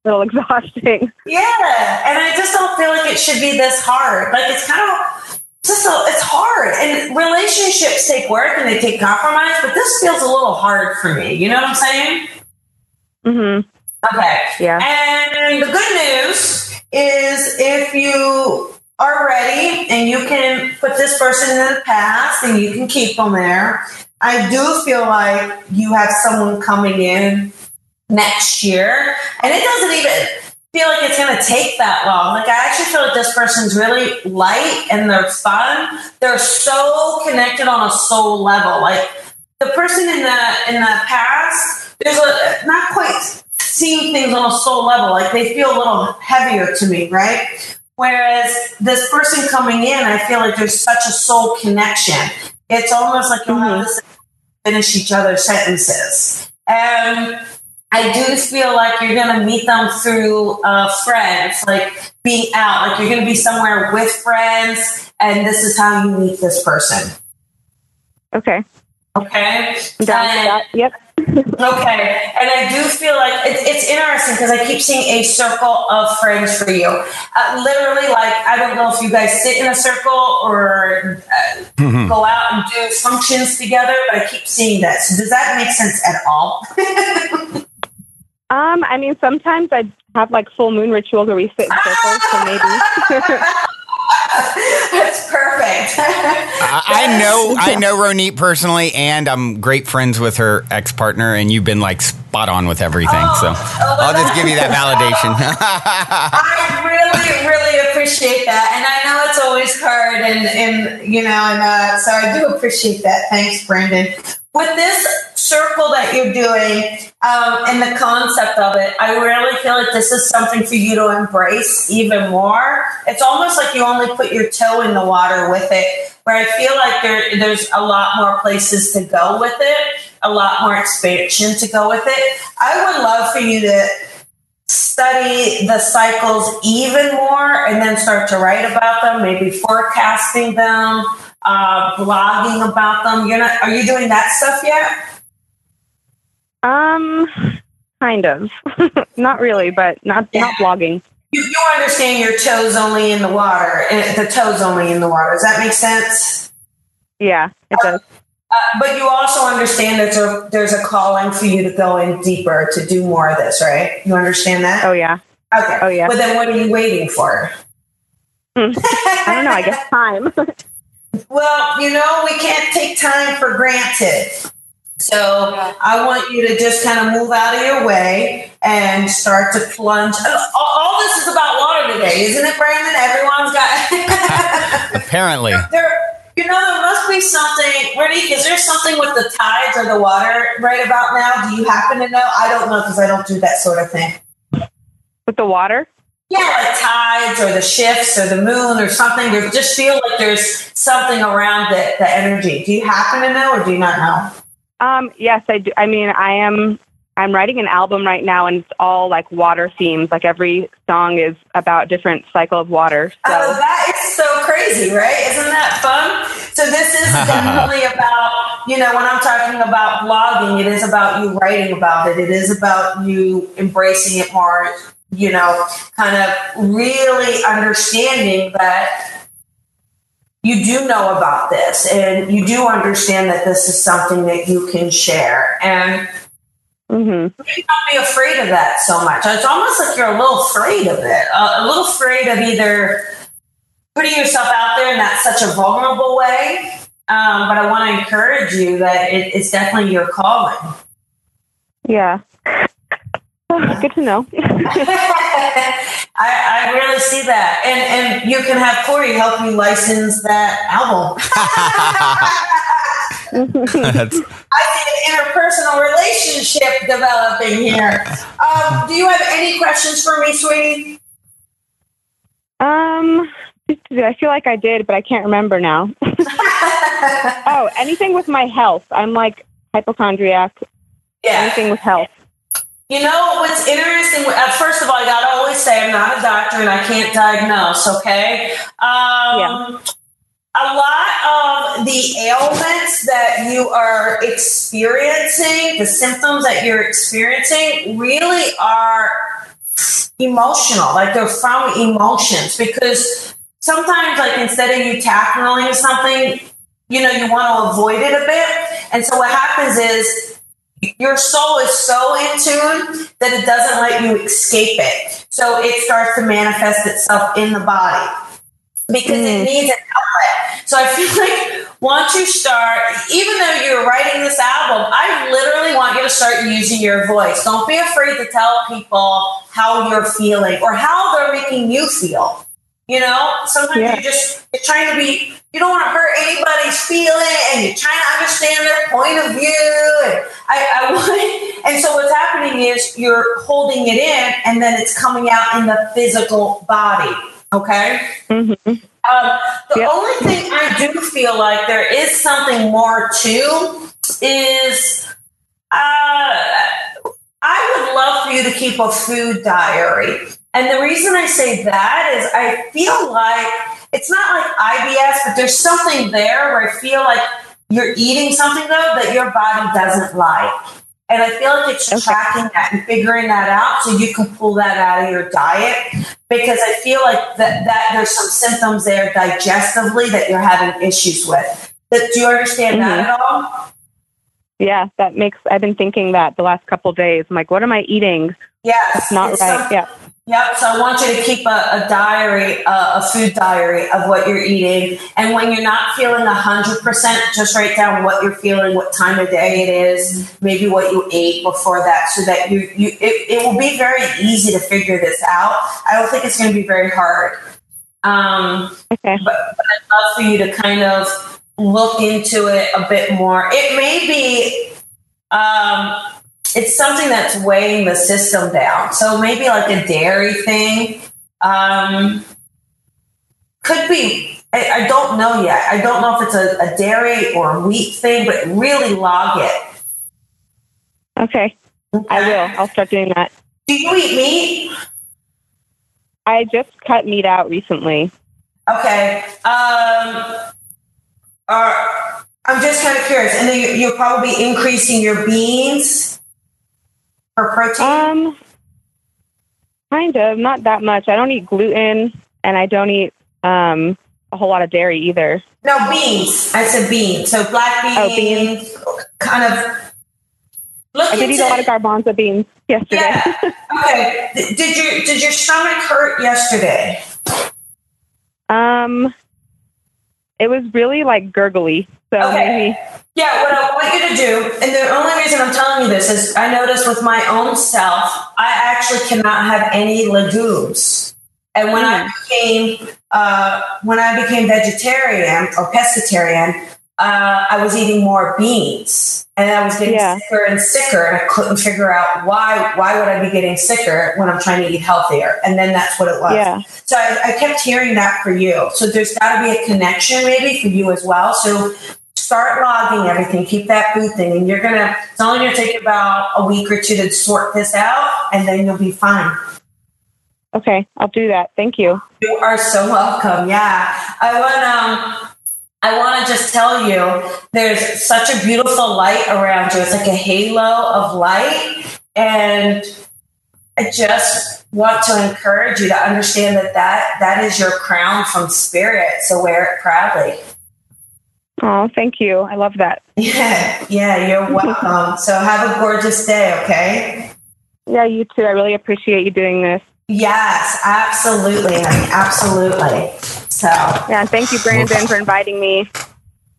S7: little exhausting.
S3: Yeah. And I just don't feel like it should be this hard. Like it's kind of it's hard. And relationships take work and they take compromise, but this feels a little hard for me. You know what I'm saying? Okay.
S7: Yeah.
S3: And the good news is if you are ready and you can put this person in the past and you can keep them there, I do feel like you have someone coming in next year, and it doesn't even feel like it's going to take that long. Like I actually feel like this person's really light and they're fun. They're so connected on a soul level. Like the person in the past, there's not quite seeing things on a soul level. Like they feel a little heavier to me, right? Whereas this person coming in, I feel like there's such a soul connection. It's almost like you'll have to finish each other's sentences. And I do feel like you're going to meet them through friends, like being out, like you're going to be somewhere with friends, and this is how you meet this person. Okay.
S7: Yep.
S3: Okay. And I do feel like it's interesting because I keep seeing a circle of friends for you. Literally, like, I don't know if you guys sit in a circle or go out and do functions together, but I keep seeing that. So does that make sense at all?
S7: I mean, sometimes I have like full moon rituals where we sit in circles, so maybe.
S3: That's perfect.
S2: I know Roniit personally, and I'm great friends with her ex-partner, and you've been like spot on with everything. So I'll just give you that validation.
S3: I really really, really appreciate that. And I know it's always hard so I do appreciate that. Thanks, Brandon. With this circle that you're doing and the concept of it, I really feel like this is something for you to embrace even more. It's almost like you only put your toe in the water with it, where I feel like there's a lot more places to go with it, a lot more expansion to go with it. I would love for you to study the cycles even more and then start to write about them, maybe forecasting them, blogging about them. Are you doing that stuff yet?
S7: Kind of. Not really, but not blogging.
S3: You understand your toes only in the water, the toes only in the water. Does that make sense?
S7: Yeah, it does.
S3: But you also understand that there's a calling for you to go in deeper, to do more of this, right? You understand that?
S7: Oh, yeah.
S3: Okay.
S7: Oh, yeah.
S3: But then what are you waiting for?
S7: I don't know. I guess time.
S3: Well, we can't take time for granted. So I want you to just kind of move out of your way and start to plunge. All this is about water today, isn't it, Brandon? Everyone's got...
S2: Apparently.
S3: There must be something. Roniit, is there something with the tides or the water right about now? Do you happen to know? I don't know because I don't do that sort of thing.
S7: With the water?
S3: Yeah, like tides or the shifts or the moon or something. There just feel like there's something around the energy. Do you happen to know or do you not know?
S7: Yes, I do. I mean, I'm writing an album right now, and it's all like water themes. Like every song is about different cycle of water. So.
S3: Oh, that is so crazy, right? Isn't that fun? So this is definitely about, when I'm talking about blogging, it is about you writing about it. It is about you embracing it more, kind of really understanding that you do know about this and you do understand that this is something that you can share. And you don't be afraid of that so much. It's almost like you're a little afraid of it, a little afraid of either putting yourself out there in that such a vulnerable way. But I want to encourage you that it's definitely your calling.
S7: Yeah. Good to know.
S3: I really see that. And you can have Corey help you license that album. I see an interpersonal relationship developing here. Do you have any questions for me, sweetie?
S7: I feel like I did, but I can't remember now. Oh, anything with my health. I'm like hypochondriac. Yeah. Anything with health.
S3: What's interesting, first of all, I got to always say I'm not a doctor and I can't diagnose, okay? A lot of the ailments that you are experiencing, the symptoms that you're experiencing really are emotional, like they're from emotions, because sometimes, like, instead of you tackling something, you want to avoid it a bit. And so what happens is your soul is so in tune that it doesn't let you escape it. So it starts to manifest itself in the body because it needs an outlet. So I feel like once you start, even though you're writing this album, I literally want you to start using your voice. Don't be afraid to tell people how you're feeling or how they're making you feel. Sometimes you're trying to be, you don't want to hurt anybody's feeling, and you're trying to understand their point of view. And so what's happening is you're holding it in, and then it's coming out in the physical body. Okay. Mm-hmm. The only thing I do feel like there is something more to is I would love for you to keep a food diary. And the reason I say that is I feel like it's not like IBS, but there's something there where I feel like you're eating something, though, that your body doesn't like. And I feel like it's tracking that and figuring that out so you can pull that out of your diet, because I feel like that there's some symptoms there digestively that you're having issues with. Do you understand that at all?
S7: Yeah, I've been thinking that the last couple of days. I'm like, what am I eating?
S3: Yes.
S7: That's not right.
S3: Yep. So I want you to keep a diary, a food diary of what you're eating. And when you're not feeling 100%, just write down what you're feeling, what time of day it is, maybe what you ate before that, so that it will be very easy to figure this out. I don't think it's going to be very hard.
S7: Okay.
S3: But I'd love for you to kind of look into it a bit more. It may be, it's something that's weighing the system down. So maybe like a dairy thing. Could be. I don't know yet. I don't know if it's a dairy or a wheat thing, but really log it.
S7: Okay. I will. I'll start doing that.
S3: Do you eat meat?
S7: I just cut meat out recently.
S3: Okay. I'm just kind of curious. And then you're probably increasing your beans for protein?
S7: Kind of. Not that much. I don't eat gluten, and I don't eat a whole lot of dairy either.
S3: No, beans. I said beans. So black beans.
S7: Oh, beans.
S3: Kind of.
S7: I did eat a lot of garbanzo beans yesterday.
S3: Yeah. Okay. Did your stomach hurt yesterday?
S7: It was really like gurgly. So maybe.
S3: Yeah, what I want you to do, and the only reason I'm telling you this is I noticed with my own self, I actually cannot have any legumes. And when I became vegetarian or pescatarian, I was eating more beans, and I was getting sicker and sicker, and I couldn't figure out why would I be getting sicker when I'm trying to eat healthier. And then that's what it was. Yeah. So I kept hearing that for you. So there's got to be a connection maybe for you as well. So start logging everything, keep that food thing, and it's only going to take about a week or two to sort this out, and then you'll be fine.
S7: Okay, I'll do that. Thank you.
S3: You are so welcome. Yeah. I want to just tell you, there's such a beautiful light around you. It's like a halo of light. And I just want to encourage you to understand that is your crown from spirit. So wear it proudly.
S7: Oh, thank you. I love that.
S3: Yeah, you're welcome. So have a gorgeous day, okay?
S7: Yeah, you too. I really appreciate you doing this.
S3: Yes, absolutely. Absolutely. So
S7: yeah, thank you, Brandon, for inviting me.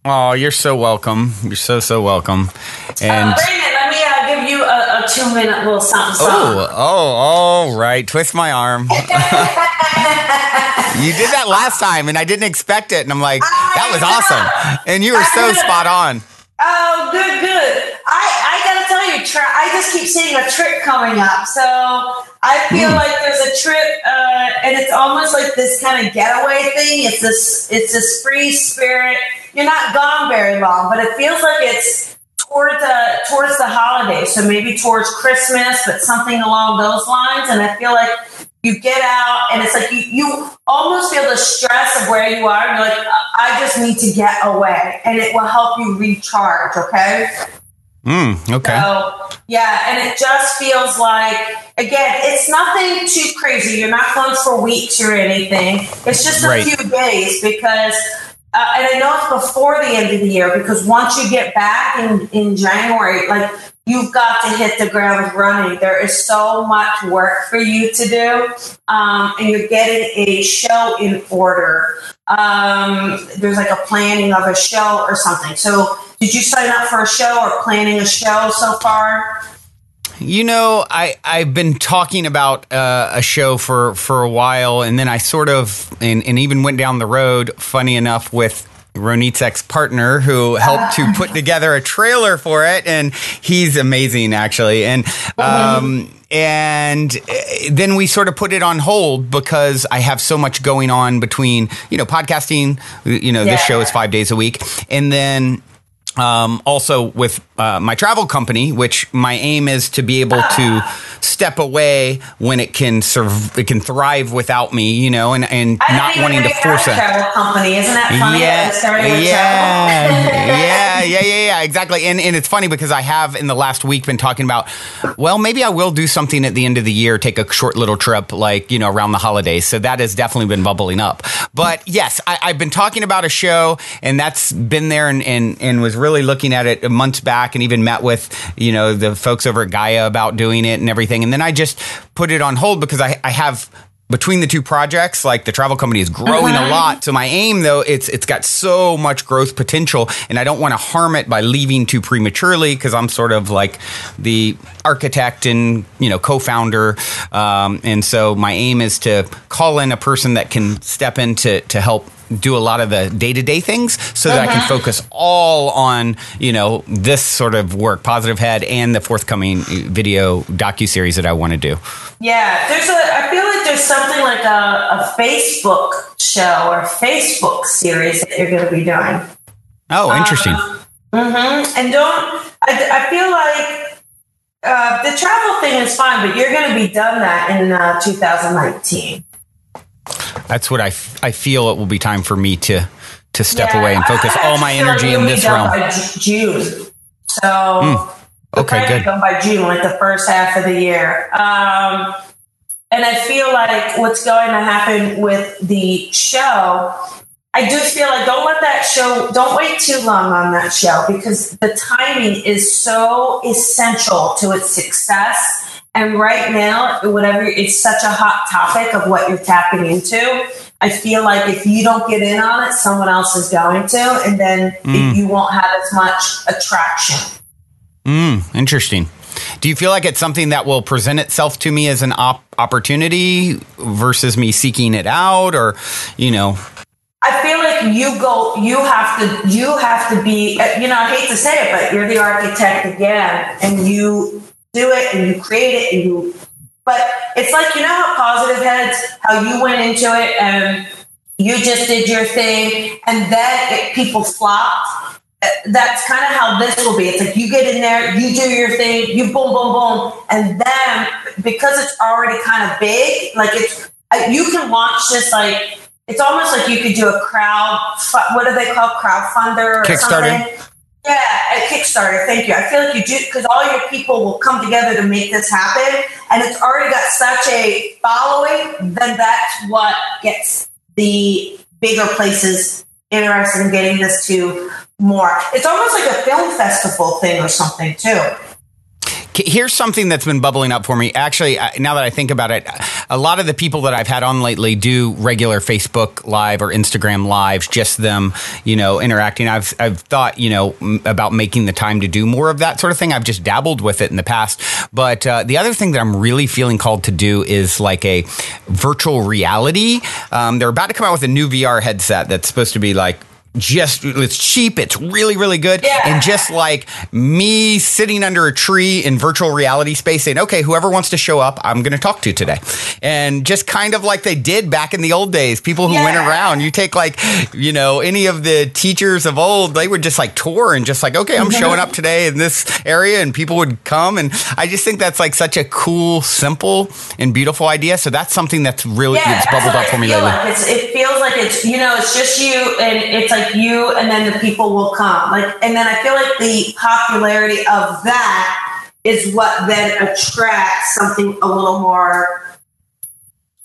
S2: Oh, you're so welcome. You're so welcome. And
S3: Brandon, let me give you a 2-minute little something.
S2: All right. Twist my arm. You did that last time, and I didn't expect it. And I'm like, that was awesome. And you were so spot on.
S3: Oh, good. I got to tell you, I just keep seeing a trip coming up. So I feel like there's a trip, and it's almost like this kind of getaway thing. It's this free spirit. You're not gone very long, but it feels like it's towards the holidays. So maybe towards Christmas, but something along those lines. And I feel like you get out, and it's like you almost feel the stress of where you are. And you're like, I just need to get away, and it will help you recharge. Okay.
S2: Okay.
S3: So, yeah, and it just feels like, again, it's nothing too crazy. You're not closed for weeks or anything. It's just a few days because, and I know it's before the end of the year, because once you get back in January, like, you've got to hit the ground running. There is so much work for you to do, and you're getting a show in order. There's like a planning of a show or something. So did you sign up for a show or planning a show so far?
S2: You know, I've been talking about a show for a while, and then I sort of, and even went down the road, funny enough, with Roniit's ex-partner, who helped to put together a trailer for it, and he's amazing, actually. And and then we sort of put it on hold because I have so much going on between, podcasting. This show is 5 days a week, and then also with my travel company, which my aim is to be able to step away when it can thrive without me, and not wanting to force it.
S3: Travel company, isn't that funny?
S2: Yeah, exactly. And it's funny because I have in the last week been talking about, well, maybe I will do something at the end of the year, take a short little trip, like, around the holidays. So that has definitely been bubbling up. But yes, I've been talking about a show, and that's been there and was really looking at it months back, and even met with, the folks over at Gaia about doing it and everything. And then I just put it on hold because I have, between the two projects, like the travel company is growing a lot. So my aim, though, it's got so much growth potential, and I don't want to harm it by leaving too prematurely, because I'm sort of like the architect and co-founder, and so my aim is to call in a person that can step in to help do a lot of the day-to-day things, so that I can focus all on this sort of work, Positive Head, and the forthcoming video docuseries that I want to do.
S3: Yeah, I feel like there's something like a Facebook show or Facebook series that you're going to be doing.
S2: Oh, interesting.
S3: And I feel like the travel thing is fine, but you're going to be done that in 2019.
S2: That's what I feel it will be time for me to step away and focus all my energy in this realm.
S3: By June. So,
S2: okay, good.
S3: Done by June, like the first half of the year. And I feel like what's going to happen with the show, I do feel like don't wait too long on that show, because the timing is so essential to its success. And right now, it's such a hot topic of what you're tapping into. I feel like if you don't get in on it, someone else is going to, and then you won't have as much attraction.
S2: Interesting. Do you feel like it's something that will present itself to me as an opportunity versus me seeking it out, or,
S3: I feel like you have to be, I hate to say it, but you're the architect again, and you do it and you create it but it's like, how Positive Heads, how you went into it and you just did your thing, and then people flopped. That's kind of how this will be. It's like you get in there, you do your thing, you boom, boom, boom. And then because it's already kind of big, like you can launch this, like, it's almost like you could do a what do they call crowdfunder or
S2: Kickstarter?
S3: Something. Yeah, a Kickstarter. Thank you. I feel like you do, because all your people will come together to make this happen, and it's already got such a following. Then that's what gets the bigger places interested in getting this to more. It's almost like a film festival thing or something too.
S2: Here's something that's been bubbling up for me. Actually, now that I think about it, a lot of the people that I've had on lately do regular Facebook Live or Instagram Lives, just them, interacting. I've thought, about making the time to do more of that sort of thing. I've just dabbled with it in the past. But the other thing that I'm really feeling called to do is like a virtual reality. They're about to come out with a new VR headset that's supposed to be like, it's cheap, it's really, really good. Yeah. And just like me sitting under a tree in virtual reality space saying, okay, whoever wants to show up, I'm going to talk to today. And just kind of like they did back in the old days, people who went around, you take like, any of the teachers of old, they would just like tour and just like, okay, I'm showing up today in this area, and people would come. And I just think that's like such a cool, simple and beautiful idea. So that's something that's really it's bubbled up for me lately.
S3: Like it feels like it's, it's just you, and it's like you, and then the people will come. And then I feel like the popularity of that is what then attracts something a little more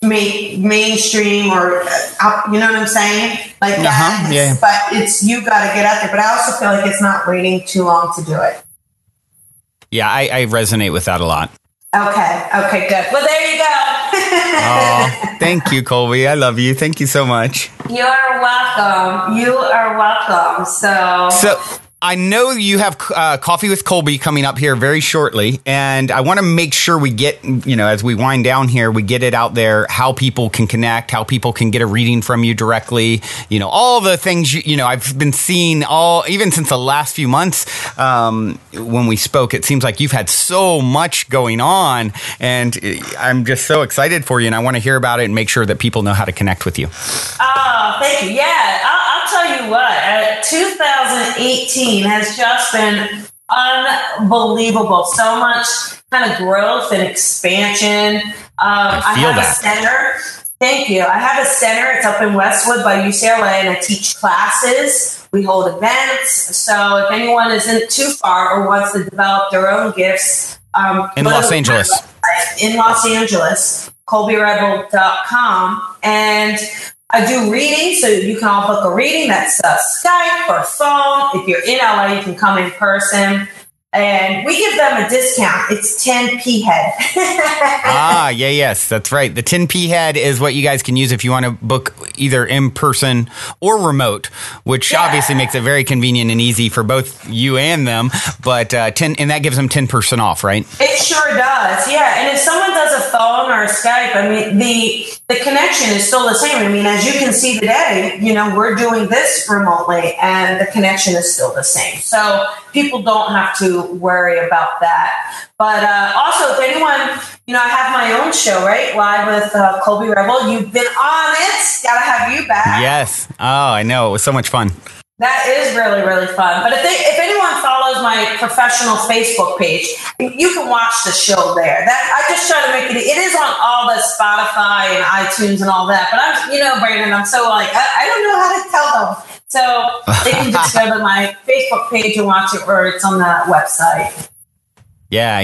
S3: mainstream, or you know what I'm saying? Like that. Yeah. But you got to get out there. But I also feel like it's not waiting too long to do it.
S2: Yeah, I resonate with that a lot.
S3: Okay, good. Well, there you go.
S2: Oh, thank you, Colby. I love you. Thank you so much.
S3: You are welcome. So
S2: I know you have Coffee with Colby coming up here very shortly, and I want to make sure we get, as we wind down here, we get it out there, how people can connect, how people can get a reading from you directly, all the things, I've been seeing even since the last few months when we spoke. It seems like you've had so much going on, and I'm just so excited for you, and I want to hear about it and make sure that people know how to connect with you.
S3: Oh, thank you. Yeah, I'll tell you what, 2018 has just been unbelievable. So much kind of growth and expansion. I have a center. Thank you. I have a center. It's up in Westwood by UCLA, and I teach classes. We hold events. So if anyone isn't too far or wants to develop their own gifts,
S2: in Los Angeles,
S3: ColbyRebel.com, and I do readings, so you can all book a reading. That's Skype or phone. If you're in LA, you can come in person. And we give them a discount. It's 10p head.
S2: Yes, that's right. The 10p head is what you guys can use if you want to book either in person or remote, which obviously makes it very convenient and easy for both you and them. But and that gives them 10% off, right?
S3: It sure does. Yeah. And if someone does a phone or a Skype, I mean, the connection is still the same. I mean, as you can see today, we're doing this remotely and the connection is still the same. So people don't have to worry about that. But also, if anyone, I have my own show, right? Live with Colby Rebel. You've been on it. Gotta have you back.
S2: Yes. Oh, I know. It was so much fun.
S3: That is really, really fun. But if anyone follows my professional Facebook page, you can watch the show there. I just try to make it is on all the Spotify and iTunes and all that. But I'm, Brandon, I'm so I don't know how to tell them. So they can just go to my Facebook page and watch it, or it's on the website.
S2: Yeah.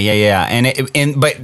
S2: But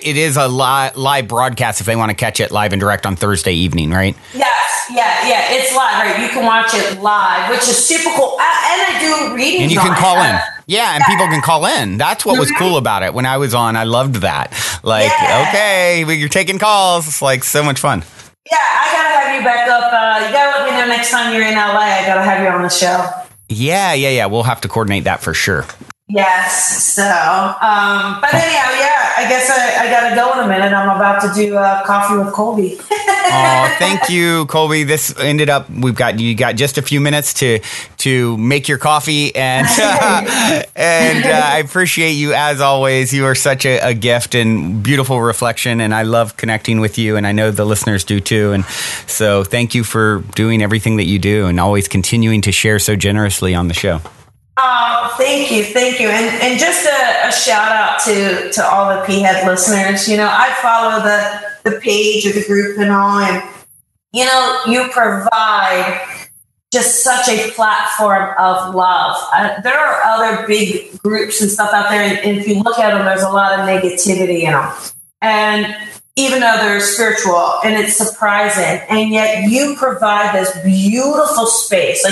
S2: it is a live broadcast if they want to catch it live and direct on Thursday evening, right?
S3: Yes. Yeah. It's live, right? You can watch it live, which is super cool. And I do readings.
S2: And you can call in. Yeah, and people can call in. That's what was cool about it. When I was on, I loved that. Okay, you're taking calls. It's like so much fun.
S3: Yeah, I gotta have you back up. You gotta let me know next time you're in LA. I gotta have you on the show.
S2: Yeah. We'll have to coordinate that for sure.
S3: Yes. So, but anyhow, I guess I gotta go in a minute. I'm about to do coffee with Colby.
S2: Oh, thank you, Colby. This ended up, you got just a few minutes to make your coffee, and I appreciate you as always. You are such a gift and beautiful reflection, and I love connecting with you, and I know the listeners do too. And so thank you for doing everything that you do and always continuing to share so generously on the show.
S3: Oh, thank you. And just a shout out to all the P-Head listeners. I follow the page of the group and all, and, you provide just such a platform of love. There are other big groups and stuff out there, and if you look at them, there's a lot of negativity in them. And even though they're spiritual, and it's surprising, and yet you provide this beautiful space.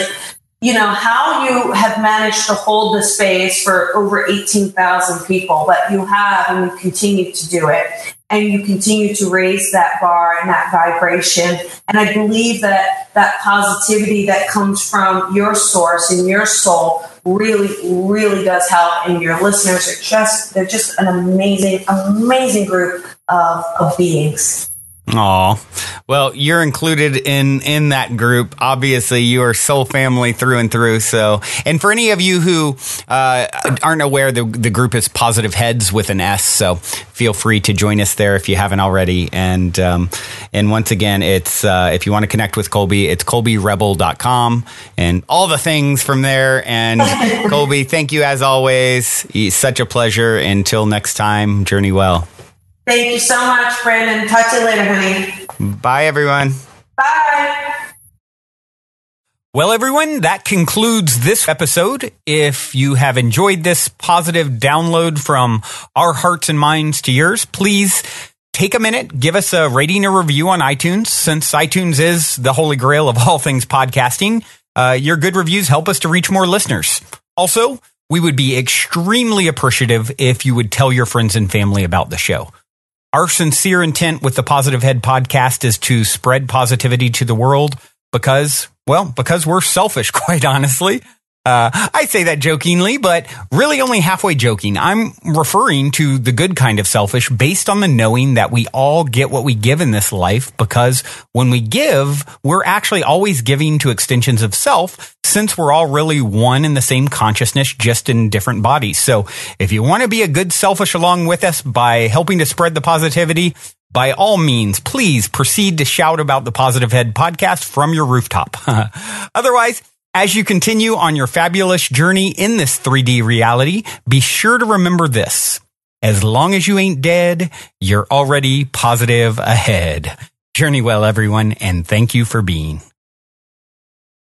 S3: How you have managed to hold the space for over 18,000 people, but you have, and you continue to do it. And you continue to raise that bar and that vibration. And I believe that positivity that comes from your source and your soul really, really does help. And your listeners they're just an amazing, amazing group of beings.
S2: Aw. Well, you're included in that group. Obviously, you are soul family through and through. So, and for any of you who aren't aware, the group is Positive Heads with an S. So feel free to join us there if you haven't already. And once again, it's if you want to connect with Colby, it's colbyrebel.com and all the things from there. And Colby, thank you as always. It's such a pleasure. Until next time, journey well.
S3: Thank you so much, Brandon. Talk to you later, honey.
S2: Bye, everyone.
S3: Bye.
S2: Well, everyone, that concludes this episode. If you have enjoyed this positive download from our hearts and minds to yours, please take a minute, give us a rating or review on iTunes, since iTunes is the holy grail of all things podcasting. Your good reviews help us to reach more listeners. Also, we would be extremely appreciative if you would tell your friends and family about the show. Our sincere intent with the Positive Head podcast is to spread positivity to the world because we're selfish, quite honestly. I say that jokingly, but really only halfway joking. I'm referring to the good kind of selfish based on the knowing that we all get what we give in this life, because when we give, we're actually always giving to extensions of self, since we're all really one in the same consciousness, just in different bodies. So if you want to be a good selfish along with us by helping to spread the positivity, by all means, please proceed to shout about the Positive Head podcast from your rooftop. Otherwise, as you continue on your fabulous journey in this 3D reality, be sure to remember this. As long as you ain't dead, you're already positive ahead. Journey well, everyone, and thank you for being.